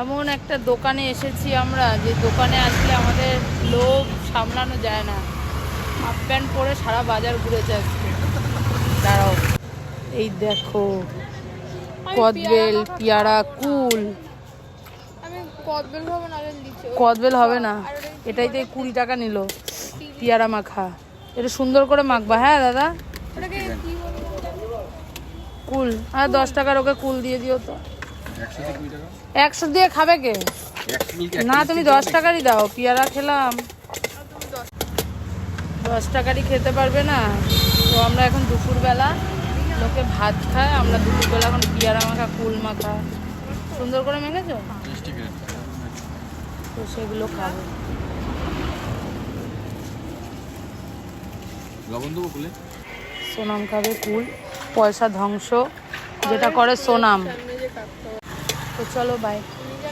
এমন একটা দোকানে এসেছি আমরা, যে দোকানে আসলে আমাদের লোভ সামলানো যায় না। হাফ প্যান্ট পরে সারা বাজার ঘুরেছে আজকে। দাঁড়াও, এই দেখো কদবেল, পেয়ারা, কুল। কদবেল হবে না, এটাইতে 20 টাকা নিল। পেয়ারা মাখা, এটা সুন্দর করে মাখবা। হ্যাঁ দাদা, কুল আর 10 টাকার ওকে কুল দিয়ে দিও তো। 100 দিয়ে খাবে কে? না, তুমি 10 টাকারই দাও। পেয়ারা খেলাম, 10 টাকারই খেতে পারবে না তো। আমরা এখন দুপুরবেলা, লোকে ভাত খায়, আমরা দুপুরবেলা এখন পেয়ারা মাখা, কুল মাখা সুন্দর করে মেখেছো তো, সেগুলো খাবো। সোনাম খাবে কুল, পয়সা ধ্বংস যেটা করে সোনাম। তো চলো বাই।